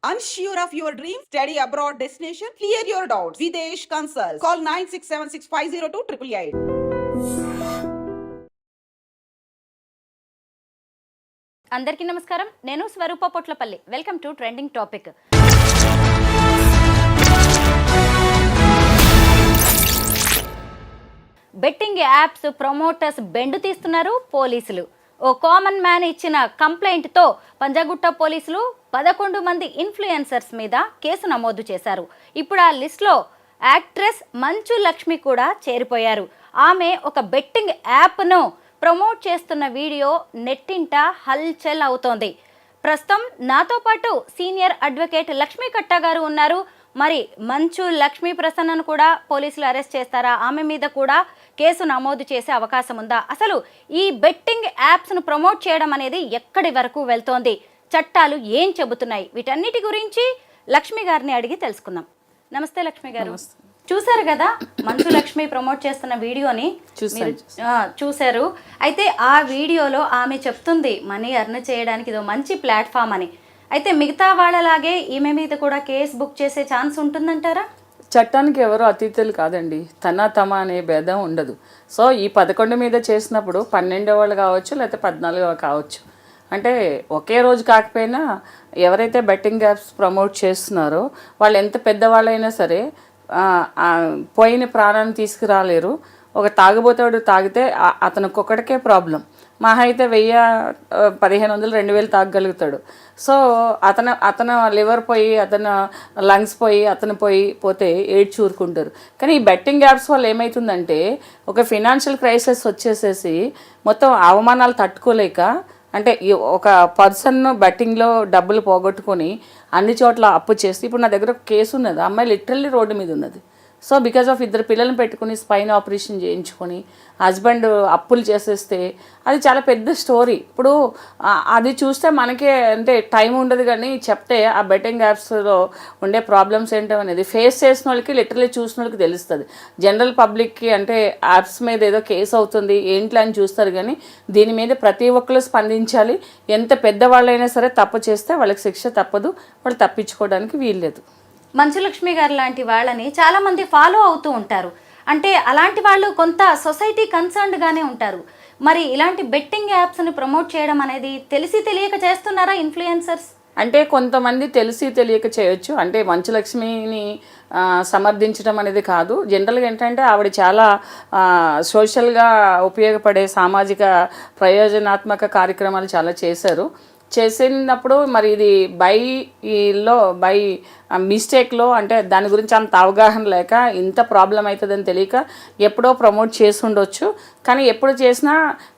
Unsure of your dream? Study abroad destination? Clear your doubts. Videsh Consult. Call 9676502888. అందరికీ నమస్కారం. నేను Swarupa Potlapalli. Welcome to trending topic. Betting apps promoters బెండు తీస్తున్నారు పోలీసులు. ఓ common man ఇచ్చిన కంప్లైంట్తో పంజాగుట్ట పోలీసులు 11 మంది ఇన్ఫ్లుయెన్సర్స్ మీద కేసు నమోదు చేశారు. ఇప్పుడు ఆ లిస్ట్లో యాక్ట్రెస్ మంచు లక్ష్మి కూడా చేరిపోయారు. ఆమె ఒక బెట్టింగ్ యాప్ను ప్రమోట్ చేస్తున్న వీడియో నెట్టింట హల్చల్ అవుతోంది. ప్రస్తుతం నాతో పాటు సీనియర్ అడ్వకేట్ లక్ష్మీ కట్టా గారు ఉన్నారు. మరి మంచు లక్ష్మీ ప్రసన్నను కూడా పోలీసులు అరెస్ట్ చేస్తారా? ఆమె మీద కూడా కేసు నమోదు చేసే అవకాశం ఉందా? అసలు ఈ బెట్టింగ్ యాప్స్ను ప్రమోట్ చేయడం అనేది ఎక్కడి వరకు వెళ్తోంది? చట్టాలు ఏం చెబుతున్నాయి? వీటన్నిటి గురించి లక్ష్మి గారిని అడిగి తెలుసుకుందాం. నమస్తే లక్ష్మి గారు. చూశారు కదా మంచు లక్ష్మి ప్రమోట్ చేస్తున్న వీడియోని? చూశారు. అయితే ఆ వీడియోలో ఆమె చెప్తుంది మనీ ఎర్న్ చేయడానికి ఇదో మంచి ప్లాట్ఫామ్ అని. అయితే మిగతా వాళ్ళలాగే ఈమె మీద కూడా కేసు బుక్ చేసే ఛాన్స్ ఉంటుందంటారా? చట్టానికి ఎవరు అతీతులు కాదండి. తమ అనే భేదం ఉండదు. సో ఈ 11 మీద చేసినప్పుడు 12 వాళ్ళు కావచ్చు, లేకపోతే 14 కావచ్చు. అంటే ఒకే రోజు కాకపోయినా ఎవరైతే బెట్టింగ్ యాప్స్ ప్రమోట్ చేస్తున్నారో వాళ్ళు ఎంత పెద్దవాళ్ళైనా సరే పోయిన ప్రాణాన్ని తీసుకురాలేరు. ఒక తాగుబోతాడు తాగితే అతనికి ఒక్కడికే ప్రాబ్లం. మహా అయితే 1000, 1500, 2000 తాగగలుగుతాడు. సో అతను లివర్ పోయి, అతను లంగ్స్ పోయి, అతను పోతే ఏడ్చి ఊరుకుంటారు. కానీ ఈ బెట్టింగ్ యాప్స్ వల్ల ఏమవుతుందంటే ఒక ఫినాన్షియల్ క్రైసిస్ వచ్చేసేసి మొత్తం అవమానాలు తట్టుకోలేక, అంటే ఒక పర్సన్ బెట్టింగ్లో డబ్బులు పోగొట్టుకొని అన్ని చోట్ల అప్పు చేసి, ఇప్పుడు నా దగ్గర ఒక కేసు ఉన్నది. అమ్మాయి లిటరల్లీ రోడ్డు మీద ఉన్నది. సో బికాజ్ ఆఫ్ 2 పిల్లల్ని పెట్టుకుని స్పైన్ ఆపరేషన్ చేయించుకొని హస్బెండ్ అప్పులు చేసేస్తే అది చాలా పెద్ద స్టోరీ. ఇప్పుడు అది చూస్తే మనకే అంటే టైం ఉండదు, కానీ చెప్తే ఆ బెట్టింగ్ యాప్స్లో ఉండే ప్రాబ్లమ్స్ ఏంటో అనేది ఫేస్ చేసిన వాళ్ళకి, లిటరల్లీ చూసిన వాళ్ళకి తెలుస్తుంది. జనరల్ పబ్లిక్కి అంటే యాప్స్ మీద ఏదో కేసు అవుతుంది ఏంటి అని చూస్తారు, కానీ దీని మీద ప్రతి ఒక్కరు స్పందించాలి. ఎంత పెద్దవాళ్ళైనా సరే తప్పు చేస్తే వాళ్ళకి శిక్ష తప్పదు, వాళ్ళు తప్పించుకోవడానికి వీల్లేదు. మంచు లక్ష్మి గారు లాంటి వాళ్ళని చాలామంది ఫాలో అవుతూ ఉంటారు. అంటే అలాంటి వాళ్ళు కొంత సొసైటీ కన్సర్న్డ్గానే ఉంటారు. మరి ఇలాంటి బెట్టింగ్ యాప్స్ని ప్రమోట్ చేయడం అనేది తెలిసి తెలియక చేస్తున్నారా ఇన్ఫ్లుయెన్సర్స్? అంటే కొంతమంది తెలిసి తెలియక చేయొచ్చు. అంటే మంచు లక్ష్మిని సమర్థించడం అనేది కాదు. జనరల్గా ఏంటంటే ఆవిడ చాలా సోషల్గా ఉపయోగపడే సామాజిక ప్రయోజనాత్మక కార్యక్రమాలు చాలా చేసినప్పుడు మరి ఇది బై మిస్టేక్లో, అంటే దాని గురించి అంత అవగాహన లేక, ఇంత ప్రాబ్లం అవుతుందని తెలియక ఎప్పుడో ప్రమోట్ చేసి ఉండొచ్చు. కానీ ఎప్పుడు చేసినా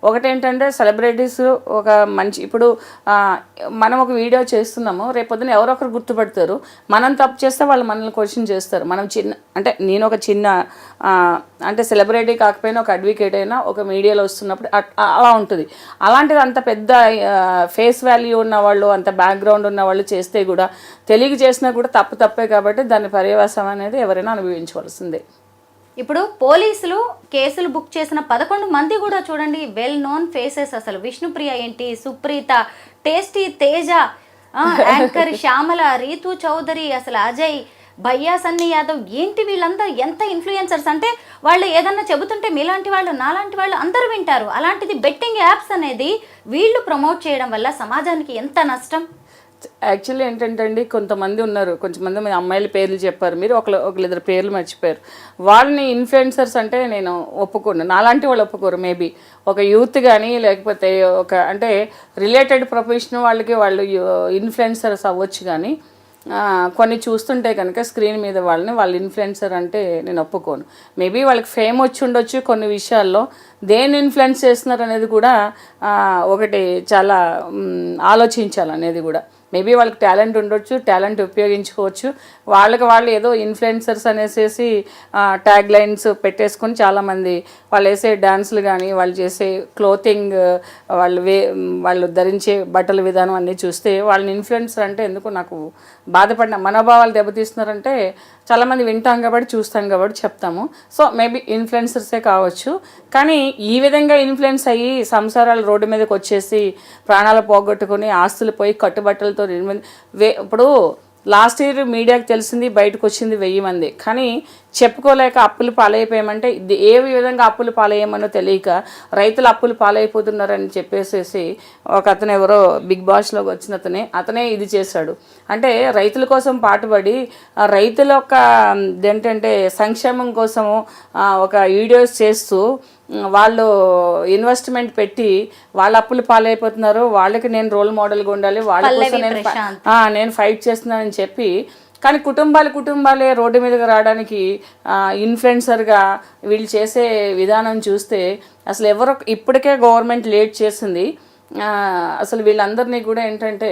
ఒకటేంటంటే సెలబ్రిటీస్ ఒక మంచి, ఇప్పుడు మనం ఒక వీడియో చేస్తున్నాము, రేపొద్దున ఎవరో ఒకరు గుర్తుపడతారు. మనం తప్పు చేస్తే వాళ్ళు మనల్ని క్వశ్చన్ చేస్తారు. మనం అంటే నేను ఒక చిన్న అంటే సెలబ్రిటీ కాకపోయినా ఒక అడ్వకేట్ అయినా ఒక మీడియాలో వస్తున్నప్పుడు అలా ఉంటుంది. అలాంటిది అంత పెద్ద ఫేస్ వాల్యూ ఉన్నవాళ్ళు, అంత బ్యాక్గ్రౌండ్ ఉన్న వాళ్ళు చేస్తే కూడా, తెలియక చేసినా కూడా తప్పే. కాబట్టి దాని పర్యవసానం అనేది ఎవరైనా అనుభవించవలసిందే. ఇప్పుడు పోలీసులు కేసులు బుక్ చేసిన 11 మంది కూడా చూడండి వెల్ నోన్ ఫేసెస్. అసలు విష్ణుప్రియ ఏంటి, సుప్రీత, టేస్టీ తేజ, యాంకర్ శ్యామల, రీతు చౌదరి, అసలు అజయ్, భయ్యా, సన్నీ యాదవ్, ఏంటి వీళ్ళందరూ ఎంత ఇన్ఫ్లుయెన్సర్స్ అంటే వాళ్ళు ఏదన్నా చెబుతుంటే మీలాంటి వాళ్ళు, నాలాంటి వాళ్ళు అందరూ వింటారు. అలాంటిది బెట్టింగ్ యాప్స్ అనేది వీళ్ళు ప్రమోట్ చేయడం వల్ల సమాజానికి ఎంత నష్టం? యాక్చువల్లీ ఏంటంటే అండి, కొంతమంది ఉన్నారు, కొంతమంది అమ్మాయిల పేర్లు చెప్పారు మీరు, ఒకళ్ళిద్దరు పేర్లు మర్చిపోయారు. వాళ్ళని ఇన్ఫ్లుయెన్సర్స్ అంటే నేను ఒప్పుకోను. నాలాంటి వాళ్ళు ఒప్పుకోరు. మేబీ ఒక యూత్ కానీ, లేకపోతే ఒక అంటే రిలేటెడ్ ప్రొఫెషన్ వాళ్ళకి వాళ్ళు ఇన్ఫ్లుయెన్సర్స్ అవ్వచ్చు. కానీ కొన్ని చూస్తుంటే కనుక స్క్రీన్ మీద వాళ్ళు ఇన్ఫ్లుయెన్సర్ అంటే నేను ఒప్పుకోను. మేబీ వాళ్ళకి ఫేమ్ వచ్చి ఉండొచ్చు కొన్ని విషయాల్లో. దేన్ని ఇన్ఫ్లుయెన్స్ చేస్తున్నారు అనేది కూడా ఒకటి చాలా ఆలోచించాలనేది కూడా. మేబీ వాళ్ళకి టాలెంట్ ఉండొచ్చు, టాలెంట్ ఉపయోగించుకోవచ్చు. వాళ్ళు ఏదో ఇన్ఫ్లుయెన్సర్స్ అనేసి ట్యాగ్ లైన్స్ పెట్టేసుకొని చాలామంది వాళ్ళు వేసే డాన్సులు కానీ, వాళ్ళు చేసే క్లోతింగ్, వాళ్ళు ధరించే బట్టల విధానం అన్నీ చూస్తే వాళ్ళని ఇన్ఫ్లుయెన్సర్ అంటే ఎందుకు నాకు బాధపడిన మనోభావాలు దెబ్బతీస్తున్నారంటే చాలామంది వింటాం కాబట్టి, చూస్తాం కాబట్టి చెప్తాము. సో మేబీ ఇన్ఫ్లుయెన్సర్సే కావచ్చు. కానీ ఈ విధంగా ఇన్ఫ్లుయెన్స్ అయ్యి సంసారాలు రోడ్డు మీదకి వచ్చేసి ప్రాణాలు పోగొట్టుకుని ఆస్తులు పోయి కట్టుబట్టలతో ఇప్పుడు లాస్ట్ ఇయర్ మీడియాకి తెలిసింది, బయటకు వచ్చింది 1000 మంది. కానీ చెప్పుకోలేక అప్పులు పాలైపోయామంటే ఏ విధంగా అప్పులు పాలయ్యామనో తెలియక రైతులు అప్పులు పాలైపోతున్నారని చెప్పేసేసి ఒక అతను ఎవరో బిగ్ బాస్లోకి వచ్చిన అతనే ఇది చేశాడు. అంటే రైతుల కోసం పాటుపడి రైతుల యొక్క ఏంటంటే సంక్షేమం కోసము ఒక వీడియోస్ చేస్తూ వాళ్ళు ఇన్వెస్ట్మెంట్ పెట్టి వాళ్ళ అప్పులు పాలైపోతున్నారు, వాళ్ళకి నేను రోల్ మోడల్గా ఉండాలి, వాళ్ళ కోసం నేను ఫైట్ చేస్తున్నానని చెప్పి, కానీ కుటుంబాలే రోడ్డు మీదకి రావడానికి ఇన్ఫ్లుయెన్సర్గా వీళ్ళు చేసే విధానం చూస్తే అసలు ఎవరో ఇప్పటికే గవర్నమెంట్ లేట్ చేసింది. అసలు వీళ్ళందరినీ కూడా ఏంటంటే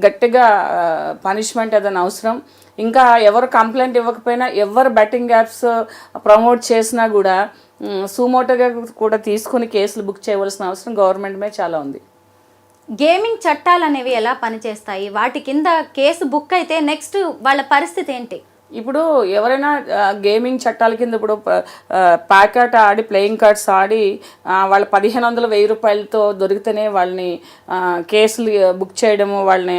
గట్టిగా పనిష్మెంట్ ఏదైనా అవసరం. ఇంకా ఎవరు కంప్లైంట్ ఇవ్వకపోయినా, ఎవరు బెట్టింగ్ యాప్స్ ప్రమోట్ చేసినా కూడా సుమోటోగా కూడా తీసుకుని కేసులు బుక్ చేయవలసిన అవసరం గవర్నమెంట్ మీద చాలా ఉంది. గేమింగ్ చట్టాలు అనేవి ఎలా పనిచేస్తాయి? వాటి కింద కేసు బుక్ అయితే నెక్స్ట్ వాళ్ళ పరిస్థితి ఏంటి? ఇప్పుడు ఎవరైనా గేమింగ్ చట్టాల కింద ఇప్పుడు ప్యాకెట్ ఆడి ప్లేయింగ్ కార్డ్స్ ఆడి వాళ్ళ 1500-1000 రూపాయలతో దొరికితేనే వాళ్ళని కేసులు బుక్ చేయడము, వాళ్ళని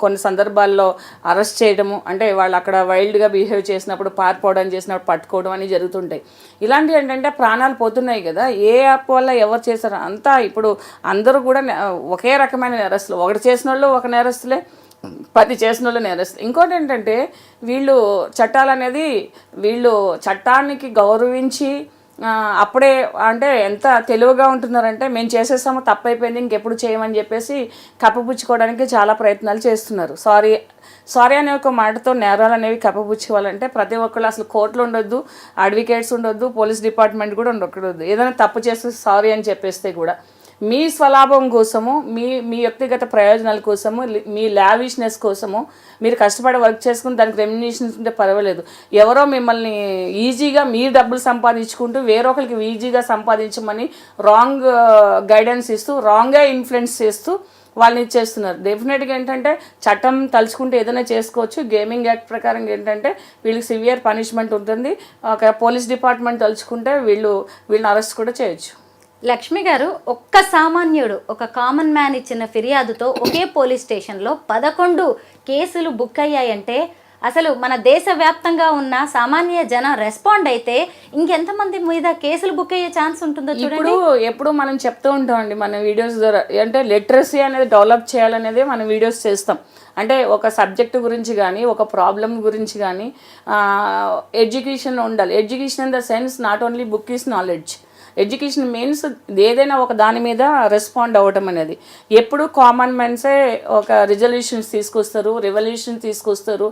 కొన్ని సందర్భాల్లో అరెస్ట్ చేయడము, అంటే వాళ్ళు అక్కడ వైల్డ్గా బిహేవ్ చేసినప్పుడు పారిపోవడం చేసినప్పుడు పట్టుకోవడం అని జరుగుతుంటాయి. ఇలాంటివి ఏంటంటే ప్రాణాలు పోతున్నాయి కదా. ఏ యాప్ వల్ల ఎవరు చేశారు అంతా ఇప్పుడు అందరూ కూడా ఒకే రకమైన నేరస్తులు. ఒకటి చేసిన వాళ్ళు ఒక నేరస్తులే, 10 చేసిన వాళ్ళు నేరస్తులు. ఇంకోటి ఏంటంటే వీళ్ళు చట్టాలు అనేది వీళ్ళు చట్టానికి గౌరవించి అప్పుడే అంటే ఎంత తెలివిగా ఉంటున్నారంటే మేము చేసేసాము, తప్పైపోయింది, ఇంకెప్పుడు చేయమని చెప్పేసి కప్పపుచ్చుకోవడానికి చాలా ప్రయత్నాలు చేస్తున్నారు. సారీ అనే ఒక మాటతో నేరాలు అనేవి కప్పపుచ్చుకోవాలంటే ప్రతి ఒక్కళ్ళు అసలు కోర్టులు ఉండొద్దు, అడ్వకేట్స్ ఉండొద్దు, పోలీస్ డిపార్ట్మెంట్ కూడా ఉండకూడదు. ఏదైనా తప్పు చేస్తే సారీ అని చెప్పేస్తే కూడా మీ స్వలాభం కోసము, మీ వ్యక్తిగత ప్రయోజనాల కోసము, మీ లావిష్నెస్ కోసము మీరు కష్టపడి వర్క్ చేసుకుని దానికి రెమ్యునేషన్ ఉంటే పర్వాలేదు. ఎవరో మిమ్మల్ని ఈజీగా మీరు డబ్బులు సంపాదించుకుంటూ వేరొకరికి ఈజీగా సంపాదించమని రాంగ్ గైడెన్స్ ఇస్తూ, రాంగ్గా ఇన్ఫ్లుయెన్స్ చేస్తూ వాళ్ళని ఇచ్చేస్తున్నారు. డెఫినెట్గా ఏంటంటే చట్టం తలుచుకుంటే ఏదైనా చేసుకోవచ్చు. గేమింగ్ యాక్ట్ ప్రకారం ఏంటంటే వీళ్ళకి సివియర్ పనిష్మెంట్ ఉంటుంది. ఒక పోలీస్ డిపార్ట్మెంట్ తలుచుకుంటే వీళ్ళని అరెస్ట్ కూడా చేయొచ్చు. లక్ష్మి గారు, ఒక్క సామాన్యుడు, ఒక కామన్ మ్యాన్ ఇచ్చిన ఫిర్యాదుతో ఒకే పోలీస్ స్టేషన్లో 11 కేసులు బుక్ అయ్యాయంటే అసలు మన దేశవ్యాప్తంగా ఉన్న సామాన్య జనం రెస్పాండ్ అయితే ఇంకెంతమంది మీద కేసులు బుక్ అయ్యే ఛాన్స్ ఉంటుందో చూడండి. ఎప్పుడు మనం చెప్తూ ఉంటామండి మన వీడియోస్ ద్వారా, అంటే లిటరసీ అనేది డెవలప్ చేయాలనేది మనం వీడియోస్ చేస్తాం. అంటే ఒక సబ్జెక్టు గురించి కానీ, ఒక ప్రాబ్లం గురించి కానీ ఎడ్యుకేషన్ ఉండాలి. Education in the sense not only book is knowledge. Education means ఏదైనా ఒక దాని మీద రెస్పాండ్ అవ్వటం అనేది. ఎప్పుడు కామన్ మ్యాన్సే ఒక రిజల్యూషన్స్ తీసుకొస్తారు, రెవల్యూషన్ తీసుకొస్తారు,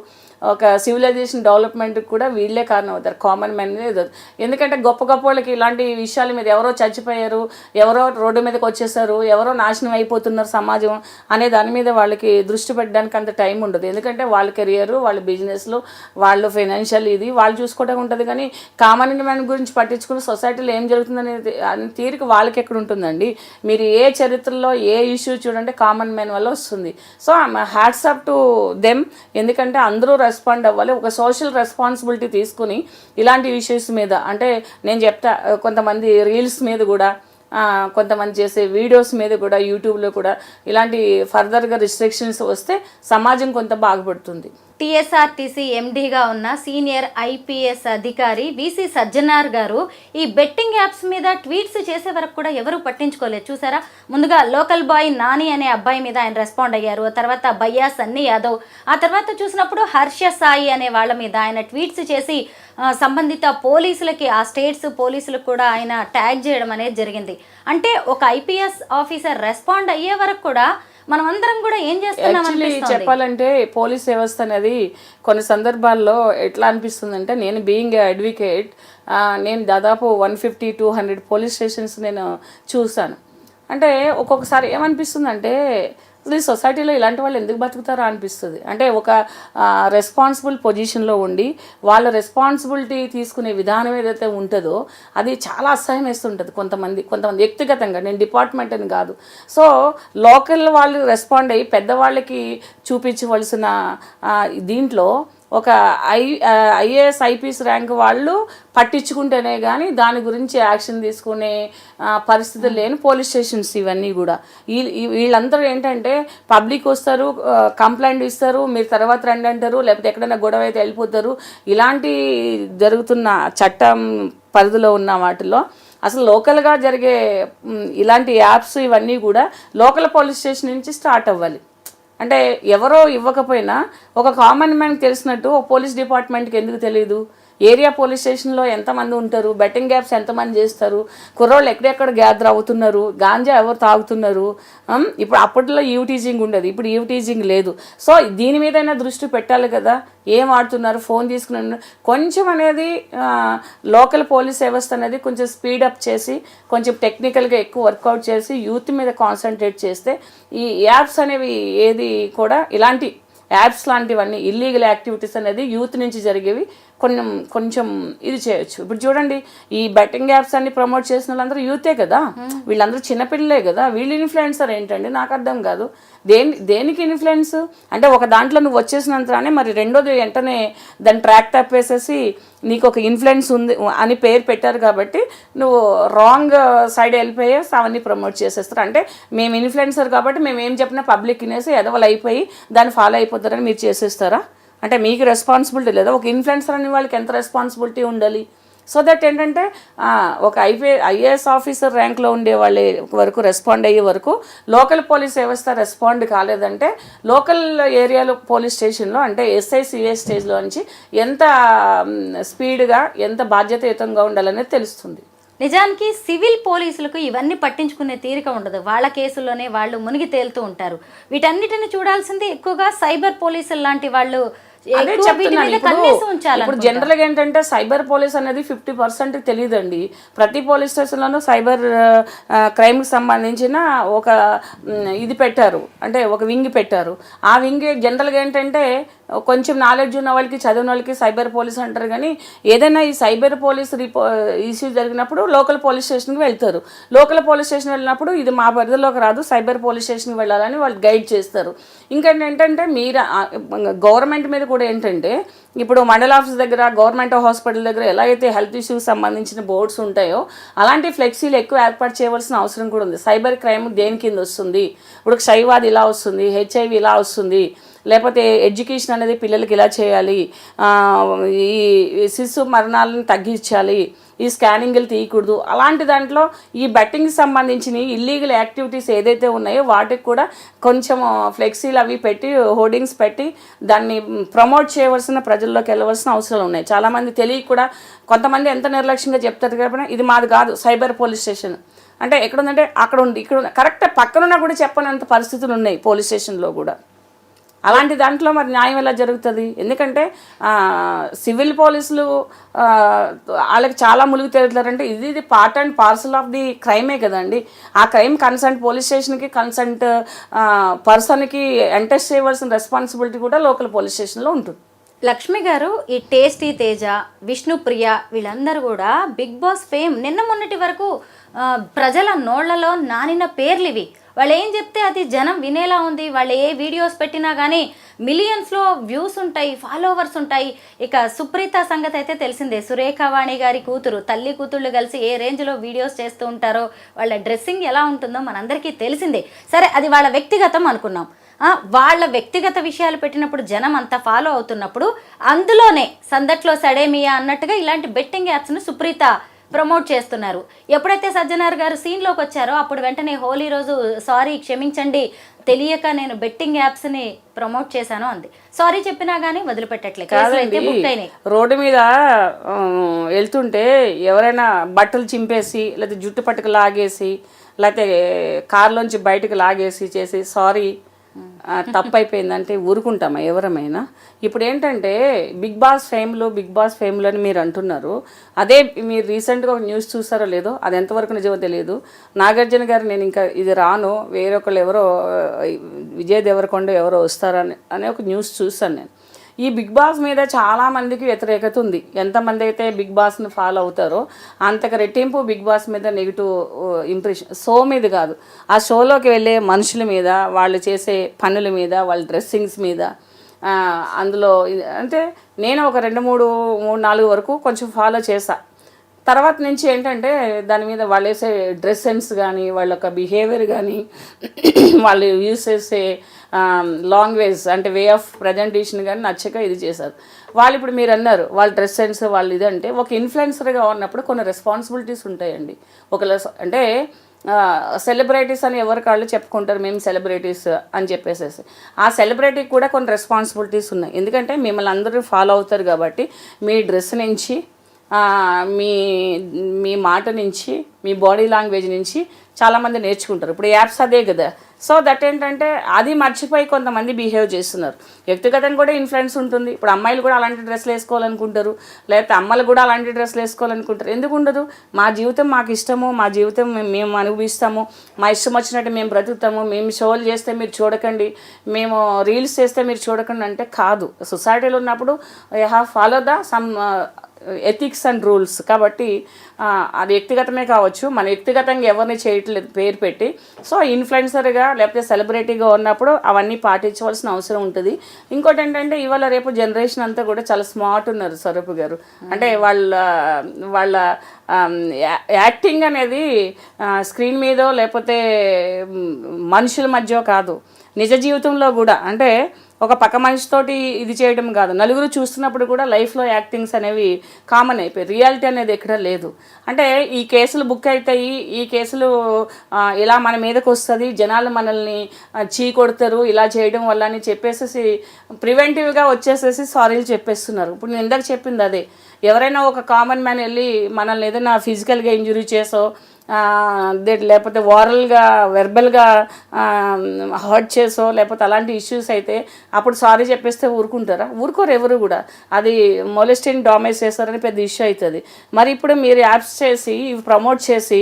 ఒక సివిలైజేషన్ డెవలప్మెంట్కి కూడా వీళ్ళే కారణం అవుతారు, కామన్ మ్యాన్. ఎందుకంటే గొప్ప వాళ్ళకి ఇలాంటి విషయాల మీద ఎవరో చచ్చిపోయారు, ఎవరో రోడ్డు మీదకి వచ్చేసారు, ఎవరో నాశనం అయిపోతున్నారు సమాజం అనే దాని మీద వాళ్ళకి దృష్టి పెట్టడానికి అంత టైం ఉండదు. ఎందుకంటే వాళ్ళ కెరియర్, వాళ్ళ బిజినెస్లు, వాళ్ళు ఫైనాన్షియల్ ఇది వాళ్ళు చూసుకోవడం ఉంటుంది. కానీ కామన్ మ్యాన్ గురించి పట్టించుకుని సొసైటీలో ఏం జరుగుతుందనే తీరిక వాళ్ళకి ఎక్కడ ఉంటుందండి. మీరు ఏ చరిత్రలో ఏ ఇష్యూ చూడండి కామన్ మ్యాన్ వల్ల వస్తుంది. So hats up to them. ఎందుకంటే అందరూ రెస్పాండ్ అవ్వాలి, ఒక సోషల్ రెస్పాన్సిబిలిటీ తీసుకుని ఇలాంటి ఇష్యూస్ మీద. అంటే నేను చెప్తా, కొంతమంది రీల్స్ మీద కూడా, కొంతమంది చేసే వీడియోస్ మీద కూడా, యూట్యూబ్లో కూడా ఇలాంటి ఫర్దర్గా రిస్ట్రిక్షన్స్ వస్తే సమాజం కొంత బాగుపడుతుంది. టీఎస్ఆర్టీసీ ఎండీగా ఉన్న సీనియర్ ఐపీఎస్ అధికారి వీసీ సజ్జనార్ గారు ఈ బెట్టింగ్ యాప్స్ మీద ట్వీట్స్ చేసే వరకు కూడా ఎవరు పట్టించుకోలేదు. చూసారా, ముందుగా లోకల్ బాయ్ నాని అనే అబ్బాయి మీద ఆయన రెస్పాండ్ అయ్యారు. ఆ తర్వాత భయ్యా సన్నీ యాదవ్, ఆ తర్వాత చూసినప్పుడు హర్ష సాయి అనే వాళ్ళ మీద ఆయన ట్వీట్స్ చేసి సంబంధిత పోలీసులకి, ఆ స్టేట్స్ పోలీసులకు కూడా ఆయన ట్యాగ్ చేయడం అనేది జరిగింది. అంటే ఒక ఐపీఎస్ ఆఫీసర్ రెస్పాండ్ అయ్యే వరకు కూడా మనం అందరం కూడా ఏం చేస్తున్నాం చెప్పాలంటే పోలీస్ వ్యవస్థ అనేది కొన్ని సందర్భాల్లో ఎట్లా అనిపిస్తుందంటే, నేను బీయింగ్ అడ్వకేట్ నేను దాదాపు 150-200 పోలీస్ స్టేషన్స్ నేను చూశాను. అంటే ఒక్కొక్కసారి ఏమనిపిస్తుందంటే ఈ సొసైటీలో ఇలాంటి వాళ్ళు ఎందుకు బతుకుతారో అనిపిస్తుంది. అంటే ఒక రెస్పాన్సిబుల్ పొజిషన్లో ఉండి వాళ్ళ రెస్పాన్సిబిలిటీ తీసుకునే విధానం ఏదైతే ఉంటుందో అది చాలా అసహ్యం వేస్తుంటుంది కొంతమంది వ్యక్తిగతంగా, నేను డిపార్ట్మెంట్ అని కాదు. సో లోకల్ వాళ్ళు రెస్పాండ్ అయ్యి పెద్దవాళ్ళకి చూపించవలసిన దీంట్లో ఒక ఐఏఎస్ ఐపీఎస్ ర్యాంక్ వాళ్ళు పట్టించుకుంటేనే కానీ దాని గురించి యాక్షన్ తీసుకునే పరిస్థితులు లేని పోలీస్ స్టేషన్స్ ఇవన్నీ కూడా. వీళ్ళందరూ ఏంటంటే పబ్లిక్ వస్తారు, కంప్లైంట్ ఇస్తారు, మీరు తర్వాత రండి అంటారు, లేకపోతే ఎక్కడైనా గొడవ అయితే వెళ్ళిపోతారు. ఇలాంటి జరుగుతున్న చట్టం పరిధిలో ఉన్న వాటిలో అసలు లోకల్గా జరిగే ఇలాంటి యాప్స్ ఇవన్నీ కూడా లోకల్ పోలీస్ స్టేషన్ నుంచి స్టార్ట్ అవ్వాలి. అంటే ఎవరో ఇవ్వకపోయినా ఒక కామన్ మ్యాన్కి తెలిసినట్టు ఒక పోలీస్ డిపార్ట్మెంట్కి ఎందుకు తెలియదు? ఏరియా పోలీస్ స్టేషన్లో ఎంతమంది ఉంటారు, బెట్టింగ్ యాప్స్ ఎంతమంది చేస్తారు, కుర్రోళ్ళు ఎక్కడెక్కడ గ్యాదర్ అవుతున్నారు, గాంజా ఎవరు తాగుతున్నారు. ఇప్పుడు అప్పట్లో టీజింగ్ ఉండదు, ఇప్పుడు టీజింగ్ లేదు. సో దీని మీదైనా దృష్టి పెట్టాలి కదా. ఏం ఆడుతున్నారు, ఫోన్ తీసుకుని కొంచెం అనేది లోకల్ పోలీస్ వ్యవస్థ అనేది కొంచెం స్పీడప్ చేసి కొంచెం టెక్నికల్గా ఎక్కువ వర్కౌట్ చేసి యూత్ మీద కాన్సన్ట్రేట్ చేస్తే ఈ యాప్స్ అనేవి ఏది కూడా ఇలాంటి యాప్స్ లాంటివన్నీ ఇల్లీగల్ యాక్టివిటీస్ అనేది యూత్ నుంచి జరిగేవి కొంచెం ఇది చేయొచ్చు. ఇప్పుడు చూడండి, ఈ బెట్టింగ్ యాప్స్ అన్ని ప్రమోట్ చేసిన వాళ్ళందరూ యూతే కదా, వీళ్ళందరూ చిన్నపిల్లలే కదా. వీళ్ళు ఇన్ఫ్లుయెన్సర్ ఏంటండి? నాకు అర్థం కాదు. దేనికి ఇన్ఫ్లుయెన్స్ అంటే ఒక దాంట్లో నువ్వు వచ్చేసినంతనే మరి రెండోది వెంటనే దాన్ని ట్రాక్ తప్పేసేసి నీకు ఒక ఇన్ఫ్లుయెన్స్ ఉంది అని పేరు పెట్టారు కాబట్టి నువ్వు రాంగ్ సైడ్ వెళ్ళిపోయేసి అవన్నీ ప్రమోట్ చేసేస్తారు. అంటే మేము ఇన్ఫ్లుయెన్సర్ కాబట్టి మేము ఏం చెప్పినా పబ్లిక్ వినేసి ఎదవలు అయిపోయి దాన్ని ఫాలో అయిపోతారని మీరు చేసేస్తారా? అంటే మీకు రెస్పాన్సిబిలిటీ లేదా? ఒక ఇన్ఫ్లుయెన్సర్ అనే వాళ్ళకి ఎంత రెస్పాన్సిబిలిటీ ఉండాలి? సో దట్ ఏంటంటే ఒక ఐఏఎస్ ఆఫీసర్ ర్యాంక్లో ఉండే వాళ్ళ వరకు రెస్పాండ్ అయ్యే వరకు లోకల్ పోలీస్ వ్యవస్థ రెస్పాండ్ కాలేదంటే లోకల్ ఏరియాలో పోలీస్ స్టేషన్లో అంటే ఎస్ఐ సిఐ స్టేజ్లో నుంచి ఎంత స్పీడ్గా ఎంత బాధ్యతాయుతంగా ఉండాలనేది తెలుస్తుంది. నిజానికి సివిల్ పోలీసులకు ఇవన్నీ పట్టించుకునే తీరిక ఉండదు. వాళ్ళ కేసుల్లోనే వాళ్ళు మునిగి తేలుతూ ఉంటారు. వీటన్నిటిని చూడాల్సింది ఎక్కువగా సైబర్ పోలీసులు లాంటి వాళ్ళు. ఇప్పుడు జనరల్గా ఏంటంటే సైబర్ పోలీస్ అనేది 50% తెలియదండి. ప్రతి పోలీస్ స్టేషన్లోనూ సైబర్ క్రైమ్కి సంబంధించిన ఒక ఇది పెట్టారు, అంటే ఒక వింగ్ పెట్టారు. ఆ వింగ్ జనరల్గా ఏంటంటే కొంచెం నాలెడ్జ్ ఉన్న వాళ్ళకి చదివిన వాళ్ళకి సైబర్ పోలీస్ అంటారు. కానీ ఏదైనా ఈ సైబర్ పోలీస్ ఇష్యూ జరిగినప్పుడు లోకల్ పోలీస్ స్టేషన్కి వెళ్తారు. లోకల్ పోలీస్ స్టేషన్ వెళ్ళినప్పుడు ఇది మా పరిధిలోకి రాదు, సైబర్ పోలీస్ స్టేషన్కి వెళ్ళాలని వాళ్ళు గైడ్ చేస్తారు. ఇంకేంటంటే మీరు గవర్నమెంట్ మీద కూడా ఏంటంటే ఇప్పుడు మండల ఆఫీస్ దగ్గర గవర్నమెంట్ హాస్పిటల్ దగ్గర ఎలా అయితే హెల్త్ ఇష్యూస్ సంబంధించిన బోర్డ్స్ ఉంటాయో అలాంటి ఫ్లెక్సీలు ఎక్కువ ఏర్పాటు చేయవలసిన అవసరం కూడా ఉంది. సైబర్ క్రైమ్ దేని కింద వస్తుంది, ఇప్పుడు క్షయవాది ఇలా వస్తుంది, హెచ్ఐవి ఇలా వస్తుంది, లేకపోతే ఎడ్యుకేషన్ అనేది పిల్లలకి ఇలా చేయాలి, ఈ శిశు మరణాలను తగ్గించాలి, ఈ స్కానింగ్లు తీయకూడదు. అలాంటి దాంట్లో ఈ బెట్టింగ్కి సంబంధించిన ఇల్లీగల్ యాక్టివిటీస్ ఏదైతే ఉన్నాయో వాటికి కూడా కొంచెం ఫ్లెక్సీలు అవి పెట్టి హోర్డింగ్స్ పెట్టి దాన్ని ప్రమోట్ చేయవలసిన ప్రజల్లోకి వెళ్ళవలసిన అవసరాలు ఉన్నాయి. చాలామంది తెలియక కూడా కొంతమంది ఎంత నిర్లక్ష్యంగా చెప్తారు కాబట్టి ఇది మాది కాదు సైబర్ పోలీస్ స్టేషన్ అంటే ఎక్కడుందంటే అక్కడ ఉంది, ఇక్కడ ఉంది, కరెక్ట్ పక్కనున్నా కూడా చెప్పనంత పరిస్థితులు ఉన్నాయి పోలీస్ స్టేషన్లో కూడా. అలాంటి దాంట్లో మరి న్యాయం ఎలా జరుగుతుంది? ఎందుకంటే సివిల్ పోలీసులు వాళ్ళకి చాలా ములుగు తేలుతారంటే ఇది part and parcel of the క్రైమే కదండి. ఆ క్రైమ్ కన్సర్న్ పోలీస్ స్టేషన్కి కన్సర్న్ పర్సన్కి ఎంటెస్ట్ చేయవలసిన రెస్పాన్సిబిలిటీ కూడా లోకల్ పోలీస్ స్టేషన్లో ఉంటుంది. లక్ష్మి గారు, ఈ టేస్టీ తేజ, విష్ణుప్రియ వీళ్ళందరూ కూడా బిగ్ బాస్ ఫేమ్ నిన్న మొన్నటి వరకు ప్రజల నోళ్లలో నానిన పేర్లు ఇవి. వాళ్ళు ఏం చెప్తే అది జనం వినేలా ఉంది. వాళ్ళు ఏ వీడియోస్ పెట్టినా కానీ మిలియన్స్లో వ్యూస్ ఉంటాయి, ఫాలోవర్స్ ఉంటాయి. ఇక సుప్రీత సంగతి అయితే తెలిసిందే. సురేఖవాణి గారి కూతురు, తల్లి కూతుళ్ళు కలిసి ఏ రేంజ్లో వీడియోస్ చేస్తూ ఉంటారో, వాళ్ళ డ్రెస్సింగ్ ఎలా ఉంటుందో మనందరికీ తెలిసిందే. సరే, అది వాళ్ళ వ్యక్తిగతం అనుకున్నాం. వాళ్ళ వ్యక్తిగత విషయాలు పెట్టినప్పుడు జనం అంతా ఫాలో అవుతున్నప్పుడు అందులోనే సందట్లో సడేమియా అన్నట్టుగా ఇలాంటి బెట్టింగ్ యాప్స్ను సుప్రీత ప్రమోట్ చేస్తున్నారు. ఎప్పుడైతే సజ్జనార్ గారు సీన్లోకి వచ్చారో అప్పుడు వెంటనే హోలీ రోజు సారీ క్షమించండి, తెలియక నేను బెట్టింగ్ యాప్స్ని ప్రమోట్ చేశాను అంది. సారీ చెప్పినా కానీ వదిలిపెట్టట్లేదు. రోడ్డు మీద వెళ్తుంటే ఎవరైనా బట్టలు చింపేసి లేకపోతే జుట్టు పట్టుకు లాగేసి లేకపోతే కార్లోంచి బయటకు లాగేసి చేసి సారీ తప్పు అయిపోయిందంటే ఊరుకుంటామా ఎవరమైనా? ఇప్పుడు ఏంటంటే బిగ్ బాస్ ఫేమ్లో అని మీరు అంటున్నారు. అదే మీరు రీసెంట్గా ఒక న్యూస్ చూసారో లేదో, అది ఎంతవరకు నిజమో తెలియదు. నాగార్జున గారు నేను ఇంకా ఇది రాను, వేరొకళ్ళు ఎవరో విజయ్ దేవరకొండ ఎవరో వస్తారని అనే ఒక న్యూస్ చూసాను నేను. ఈ బిగ్ బాస్ మీద చాలామందికి వ్యతిరేకత ఉంది. ఎంతమంది అయితే బిగ్ బాస్ని ఫాలో అవుతారో అంతకు రెట్టింపు బిగ్ బాస్ మీద నెగిటివ్ ఇంప్రెషన్. షో మీద కాదు, ఆ షోలోకి వెళ్ళే మనుషుల మీద, వాళ్ళు చేసే పనుల మీద, వాళ్ళ డ్రెస్సింగ్స్ మీద, అందులో అంటే నేను ఒక 2-3-4 వరకు కొంచెం ఫాలో చేశా. తర్వాత నుంచి ఏంటంటే దాని మీద వాళ్ళు వేసే డ్రెస్ సెన్స్ కానీ వాళ్ళ యొక్క బిహేవియర్ కానీ వాళ్ళు యూజ్ చేసే లాంగ్వేజ్ అంటే వే ఆఫ్ ప్రజెంటేషన్ కానీ నచ్చక ఇది చేశారు వాళ్ళు. ఇప్పుడు మీరు అన్నారు వాళ్ళ డ్రెస్ సెన్స్ వాళ్ళు ఇది అంటే ఒక ఇన్ఫ్లుయెన్సర్గా ఉన్నప్పుడు కొన్ని రెస్పాన్సిబిలిటీస్ ఉంటాయండి. అంటే సెలబ్రిటీస్ అని ఎవరి కాళ్ళు చెప్పుకుంటారు మేము సెలబ్రిటీస్ అని చెప్పేసేసి, ఆ సెలబ్రిటీకి కూడా కొన్ని రెస్పాన్సిబిలిటీస్ ఉన్నాయి. ఎందుకంటే మిమ్మల్ని అందరూ ఫాలో అవుతారు కాబట్టి మీ డ్రెస్ నుంచి మీ మీ మాట నుంచి మీ బాడీ లాంగ్వేజ్ నుంచి చాలామంది నేర్చుకుంటారు. ఇప్పుడు యాప్స్ అదే కదా. సో దట్ ఏంటంటే అది మర్చిపోయి కొంతమంది బిహేవ్ చేస్తున్నారు. వ్యక్తిగతంగా కూడా ఇన్ఫ్లుయెన్స్ ఉంటుంది. ఇప్పుడు అమ్మాయిలు కూడా అలాంటి డ్రెస్సులు వేసుకోవాలనుకుంటారు, లేకపోతే అమ్మలు కూడా అలాంటి డ్రెస్సులు వేసుకోవాలనుకుంటారు. ఎందుకు ఉండదు? మా జీవితం మాకు ఇష్టము, మా జీవితం మేము అనుభవిస్తాము, మా ఇష్టం వచ్చినట్టు మేము బ్రతుకుతాము, మేము షోలు చేస్తే మీరు చూడకండి, మేము రీల్స్ చేస్తే మీరు చూడకండి అంటే కాదు. సొసైటీలో ఉన్నప్పుడు you have follow the sum ethics and rules. కాబట్టి అది వ్యక్తిగతమే కావచ్చు, మన వ్యక్తిగతంగా ఎవరిని చేయట్లేదు పేరు పెట్టి. సో ఇన్ఫ్లుయెన్సర్గా లేకపోతే సెలబ్రిటీగా ఉన్నప్పుడు అవన్నీ పాటించవలసిన అవసరం ఉంటుంది. ఇంకోటి ఏంటంటే ఇవాళ రేపు జనరేషన్ అంతా కూడా చాలా స్మార్ట్ ఉన్నారు స్వరూప్ గారు. అంటే వాళ్ళ యాక్టింగ్ అనేది స్క్రీన్ మీదో లేకపోతే మనుషుల మధ్య కాదు, నిజ జీవితంలో కూడా. అంటే ఒక పక్క మనిషితోటి ఇది చేయడం కాదు, నలుగురు చూస్తున్నప్పుడు కూడా లైఫ్లో యాక్టింగ్స్ అనేవి కామన్ అయిపోయి రియాలిటీ అనేది ఎక్కడ లేదు. అంటే ఈ కేసులు బుక్ అవుతాయి, ఈ కేసులు ఇలా మన మీదకి వస్తుంది, జనాలు మనల్ని చీ కొడతారు ఇలా చేయడం వల్ల అని చెప్పేసి ప్రివెంటివ్గా వచ్చేసేసి సారీలు చెప్పేస్తున్నారు. ఇప్పుడు నేను ఇందాక చెప్పింది అదే. ఎవరైనా ఒక కామన్ మ్యాన్ వెళ్ళి మనల్ని ఏదైనా ఫిజికల్గా ఇంజురీ చేసో లేకపోతే ఓరల్గా వెర్బల్గా హర్ట్ చేసో లేకపోతే అలాంటి ఇష్యూస్ అయితే అప్పుడు సారీ చెప్పేస్తే ఊరుకుంటారా? ఊరుకోరు ఎవరు కూడా. అది మొలెస్టింగ్ డామేజ్ చేస్తారని పెద్ద ఇష్యూ అవుతుంది. మరి ఇప్పుడు మీరు యాప్స్ చేసి ఇవి ప్రమోట్ చేసి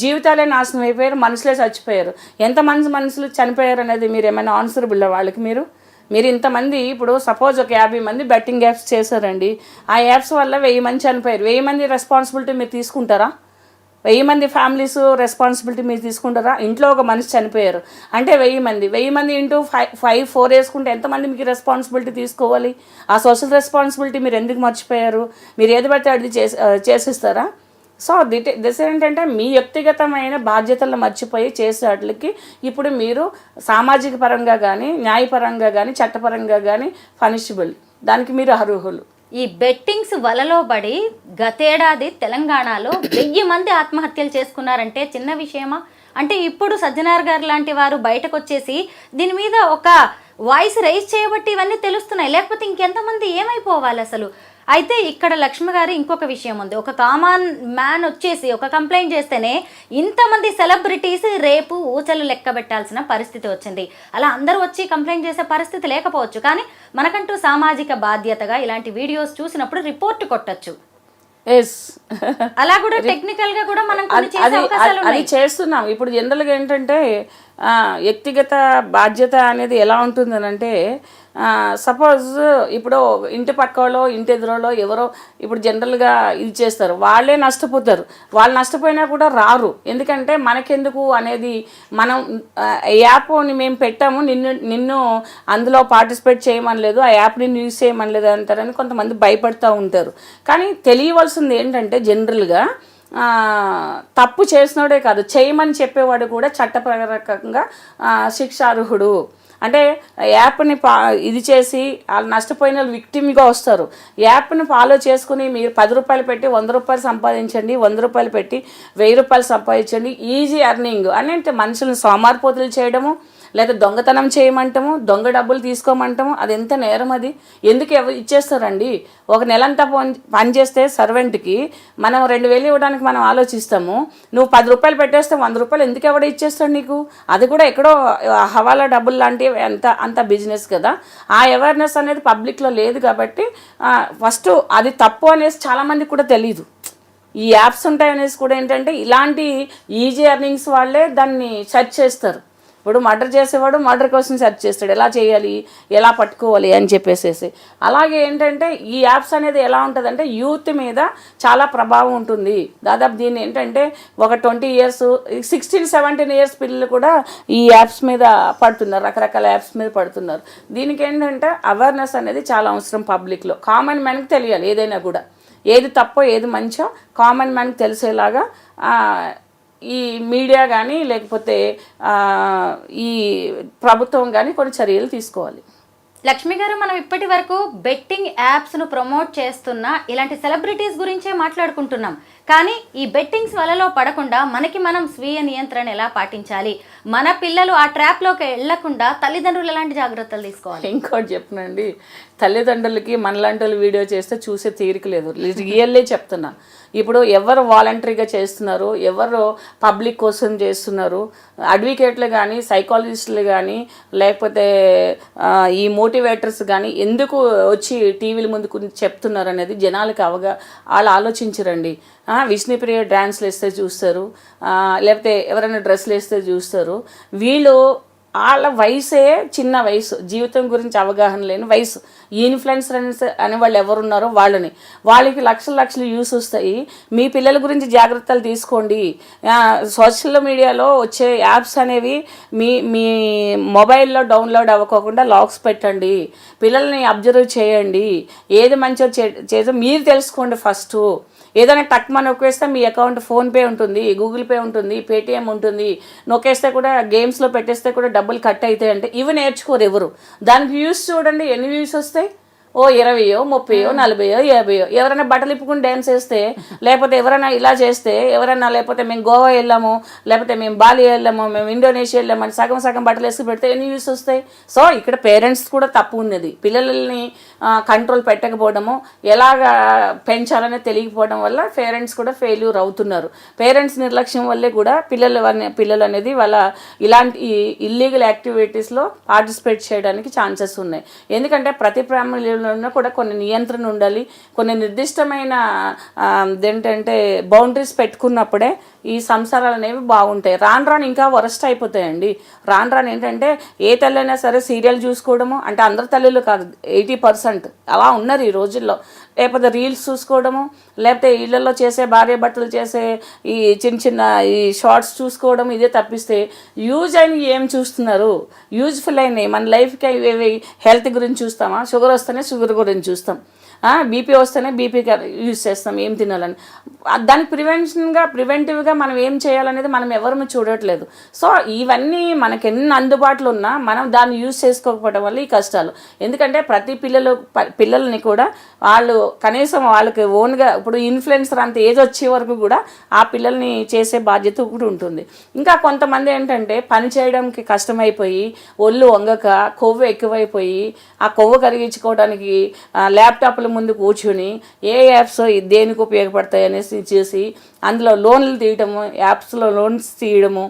జీవితాలే నాశనం అయిపోయారు, మనుషులే చచ్చిపోయారు. ఎంతమంది మనుషులు చనిపోయారు అనేది మీరు ఏమైనా ఆన్సరబుల్ వాళ్ళకి? మీరు ఇంతమంది ఇప్పుడు సపోజ్ ఒక 50 మంది బెట్టింగ్ యాప్స్ చేశారండి, ఆ యాప్స్ వల్ల 1000 మంది చనిపోయారు. 1000 మంది రెస్పాన్సిబిలిటీ మీరు తీసుకుంటారా? 1000 మంది ఫ్యామిలీస్ రెస్పాన్సిబిలిటీ మీరు తీసుకుంటారా? ఇంట్లో ఒక మనిషి చనిపోయారు అంటే 1000 మంది ఇంటూ 4 వేసుకుంటే ఎంతమంది మీకు రెస్పాన్సిబిలిటీ తీసుకోవాలి? ఆ సోషల్ రెస్పాన్సిబిలిటీ మీరు ఎందుకు మర్చిపోయారు? మీరు ఏది పడితే అది చేసిస్తారా? సో దిస్ ఏంటంటే మీ వ్యక్తిగతమైన బాధ్యతలను మర్చిపోయి చేసేవాటికి ఇప్పుడు మీరు సామాజిక పరంగా కానీ న్యాయపరంగా కానీ చట్టపరంగా కానీ పనిషబుల్, దానికి మీరు అర్హులు. ఈ బెట్టింగ్స్ వలలో పడి గతేడాది తెలంగాణలో 1000 మంది ఆత్మహత్యలు చేసుకున్నారంటే చిన్న విషయమా? అంటే ఇప్పుడు సజ్జనార్ గారు లాంటి వారు బయటకు వచ్చేసి దీని మీద ఒక వాయిస్ రైజ్ చేయబట్టి ఇవన్నీ తెలుస్తున్నాయి, లేకపోతే ఇంకెంతమంది ఏమైపోవాలి అసలు? అయితే ఇక్కడ లక్ష్మి గారు ఇంకొక విషయం ఉంది. ఒక కామన్ మ్యాన్ వచ్చేసి ఒక కంప్లైంట్ చేస్తేనే ఇంతమంది సెలబ్రిటీస్ రేపు ఊచలు లెక్క పెట్టాల్సిన పరిస్థితి వచ్చింది. అలా అందరూ వచ్చి కంప్లైంట్ చేసే పరిస్థితి లేకపోవచ్చు, కానీ మనకంటూ సామాజిక బాధ్యతగా ఇలాంటి వీడియోస్ చూసినప్పుడు రిపోర్ట్ కొట్టచ్చు. అలా కూడా టెక్నికల్ గా కూడా మనం అది చేస్తున్నాం. ఇప్పుడు జనరల్గా ఏంటంటే వ్యక్తిగత బాధ్యత అనేది ఎలా ఉంటుందనంటే సపోజ్ ఇప్పుడు ఇంటి పక్కలో ఇంటి ఎదురులో ఎవరో ఇప్పుడు జనరల్గా ఇది చేస్తారు, వాళ్ళే నష్టపోతారు. వాళ్ళు నష్టపోయినా కూడా రారు. ఎందుకంటే మనకెందుకు అనేది మనం యాప్ని మేము పెట్టాము, నిన్ను అందులో పార్టిసిపేట్ చేయమనలేదు, ఆ యాప్ని యూజ్ చేయమనలేదు అంటారని కొంతమంది భయపడుతూ ఉంటారు. కానీ తెలియవలసింది ఏంటంటే జనరల్గా తప్పు చేసినోడే కాదు, చేయమని చెప్పేవాడు కూడా చట్టపరంగా శిక్షార్హుడు. అంటే యాప్ని ఇది చేసి వాళ్ళు నష్టపోయిన విక్టిమ్గా వస్తారు. యాప్ని ఫాలో చేసుకుని మీరు 10 రూపాయలు పెట్టి 100 రూపాయలు సంపాదించండి, 100 రూపాయలు పెట్టి 1000 రూపాయలు సంపాదించండి, ఈజీ ఎర్నింగ్ అని అంటే మనుషులను సోమారిపోతులు చేయడము, లేదా దొంగతనం చేయమంటాము, దొంగ డబ్బులు తీసుకోమంటాము. అది ఎంత నేరం? అది ఎందుకు ఇచ్చేస్తారండి? ఒక నెలంతా పనిచేస్తే సర్వెంట్కి మనం 2000 ఇవ్వడానికి మనం ఆలోచిస్తాము. నువ్వు 10 రూపాయలు పెట్టేస్తే 100 రూపాయలు ఎందుకు ఎవడ ఇచ్చేస్తాడు నీకు? అది కూడా ఎక్కడో హవాలా డబ్బులు లాంటివి అంత బిజినెస్ కదా. ఆ అవేర్నెస్ అనేది పబ్లిక్లో లేదు కాబట్టి ఫస్ట్ అది తప్పు అనేసి చాలామందికి కూడా తెలీదు. ఈ యాప్స్ ఉంటాయనేసి కూడా ఏంటంటే ఇలాంటి ఈజీ ఎర్నింగ్స్ వాళ్ళే దాన్ని సెర్చ్ చేస్తారు. ఇప్పుడు మర్డర్ చేసేవాడు మర్డర్ కోసం సెర్చ్ చేస్తాడు, ఎలా చేయాలి, ఎలా పట్టుకోవాలి అని చెప్పేసేసి. అలాగే ఏంటంటే ఈ యాప్స్ అనేది ఎలా ఉంటుందంటే యూత్ మీద చాలా ప్రభావం ఉంటుంది. దాదాపు దీన్ని ఏంటంటే ఒక 20 years 16-17 years పిల్లలు కూడా ఈ యాప్స్ మీద పడుతున్నారు, రకరకాల యాప్స్ మీద పడుతున్నారు. దీనికి ఏంటంటే అవేర్నెస్ అనేది చాలా అవసరం పబ్లిక్లో. కామన్ మ్యాన్కి తెలియాలి ఏదైనా కూడా, ఏది తప్పో ఏది మంచో కామన్ మ్యాన్కి తెలిసేలాగా ఈ మీడియా కానీ లేకపోతే ఈ ప్రభుత్వం కానీ కొన్ని చర్యలు తీసుకోవాలి. లక్ష్మి గారు, మనం ఇప్పటి వరకు బెట్టింగ్ యాప్స్ను ప్రమోట్ చేస్తున్న ఇలాంటి సెలబ్రిటీస్ గురించే మాట్లాడుకుంటున్నాం. కానీ ఈ బెట్టింగ్స్ వలలో పడకుండా మనకి మనం స్వీయ నియంత్రణ ఎలా పాటించాలి, మన పిల్లలు ఆ ట్రాప్లోకి వెళ్లకుండా తల్లిదండ్రులు ఎలాంటి జాగ్రత్తలు తీసుకోవాలి? ఇంకోటి చెప్పనండి, తల్లిదండ్రులకి మనలాంటి వాళ్ళు వీడియో చేస్తే చూసే తీరిక లేదు. రియల్లీ చెప్తున్నా. ఇప్పుడు ఎవరు వాలంటరీగా చేస్తున్నారు, ఎవరు పబ్లిక్ కోసం చేస్తున్నారు, అడ్వకేట్లు కానీ సైకాలజిస్టులు కానీ లేకపోతే ఈ మోటివేటర్స్ కానీ ఎందుకు వచ్చి టీవీల ముందుకు చెప్తున్నారు అనేది జనాలకి వాళ్ళు ఆలోచించరండి. విష్ణుప్రియ డ్యాన్స్లు వేస్తే చూస్తారు, లేకపోతే ఎవరైనా డ్రెస్సులు వేస్తే చూస్తారు. వీళ్ళు వాళ్ళ వయసే చిన్న వయసు, జీవితం గురించి అవగాహన లేని వయసు. ఈ ఇన్ఫ్లుయెన్సర్స్ అనే వాళ్ళు ఎవరున్నారో వాళ్ళకి లక్షలు యూస్ వస్తాయి. మీ పిల్లల గురించి జాగ్రత్తలు తీసుకోండి. సోషల్ మీడియాలో వచ్చే యాప్స్ అనేవి మీ మొబైల్లో డౌన్లోడ్ అవ్వకోకుండా లాక్స్ పెట్టండి. పిల్లల్ని అబ్జర్వ్ చేయండి, ఏది మంచో చేదో మీరు తెలుసుకోండి ఫస్ట్. ఏదైనా టక్ మన నొక్కేస్తే మీ అకౌంట్ ఫోన్పే ఉంటుంది, గూగుల్ పే ఉంటుంది, పేటిఎం ఉంటుంది. నొక్కేస్తే కూడా గేమ్స్లో పెట్టేస్తే కూడా డబ్బులు కట్ అవుతాయి. అంటే ఇవి నేర్చుకోరు ఎవరు. దానికి వ్యూస్ చూడండి, ఎన్ని వ్యూస్ వస్తాయి? 20, 30, 40, 50. ఎవరైనా బట్టలు ఇప్పుకుని డ్యాన్స్ చేస్తే, లేకపోతే ఎవరైనా ఇలా చేస్తే, ఎవరైనా లేకపోతే మేము గోవా వెళ్ళాము, లేకపోతే మేము బాలి వెళ్ళాము, మేము ఇండోనేషియా వెళ్ళాము అని సగం బట్టలు వేసుకు పెడితే ఎన్ని వ్యూస్ వస్తాయి? సో ఇక్కడ పేరెంట్స్ కూడా తప్పు ఉన్నది. పిల్లల్ని కంట్రోల్ పెట్టకపోవడము, ఎలాగా పెంచాలనే తెలియకపోవడం వల్ల పేరెంట్స్ కూడా ఫెయిల్యూర్ అవుతున్నారు. పేరెంట్స్ నిర్లక్ష్యం వల్లే కూడా పిల్లలు అనేది వాళ్ళ ఇలాంటి ఇల్లీగల్ యాక్టివిటీస్లో పార్టిసిపేట్ చేయడానికి ఛాన్సెస్ ఉన్నాయి. ఎందుకంటే ప్రతి ఫ్యామిలీలో కూడా కొన్ని నియంత్రణ ఉండాలి, కొన్ని నిర్దిష్టమైన ఏంటంటే బౌండరీస్ పెట్టుకున్నప్పుడే ఈ సంసారాలు అనేవి బాగుంటాయి. రాను ఇంకా వరస్ట్ అయిపోతాయండి. రాను ఏంటంటే ఏ తల్లైనా సరే సీరియల్ చూసుకోవడము, అంటే అందరు తల్లులు కాదు, 80% అలా ఉన్నారు ఈ రోజుల్లో. లేకపోతే రీల్స్ చూసుకోవడము, లేకపోతే ఇళ్లలో చేసే భార్య భర్తలు చేసే ఈ చిన్న ఈ షార్ట్స్ చూసుకోవడం, ఇదే తప్పిస్తే యూజ్ అయిన ఏం చూస్తున్నారు? యూజ్ఫుల్ అయినాయి మన లైఫ్కి ఇవి హెల్త్ గురించి చూస్తామా? షుగర్ వస్తేనే షుగర్ గురించి చూస్తాం, బీపీ వస్తేనే బీపీకి యూజ్ చేస్తాం ఏం తినాలని. దానికి ప్రివెంటివ్గా మనం ఏం చేయాలనేది మనం ఎవరు చూడట్లేదు. సో ఇవన్నీ మనకి ఎన్ని అందుబాటులో ఉన్నా మనం దాన్ని యూజ్ చేసుకోకపోవడం వల్ల ఈ కష్టాలు. ఎందుకంటే ప్రతి పిల్లల్ని కూడా వాళ్ళు కనీసం వాళ్ళకి ఓన్గా ఇప్పుడు ఇన్ఫ్లుయెన్సర్ అంత ఏజ్ వచ్చే వరకు కూడా ఆ పిల్లల్ని చేసే బాధ్యత కూడా ఉంటుంది. ఇంకా కొంతమంది ఏంటంటే పని చేయడానికి కష్టమైపోయి, ఒళ్ళు వంగక, కొవ్వు ఎక్కువైపోయి, ఆ కొవ్వు కరిగించుకోవడానికి ల్యాప్టాప్ల ముందు కూర్చుని ఏ యాప్స్ దేనికి ఉపయోగపడతాయి అనేసి చేసి అందులో లోన్లు తీయడము, యాప్స్లో లోన్స్ తీయడము,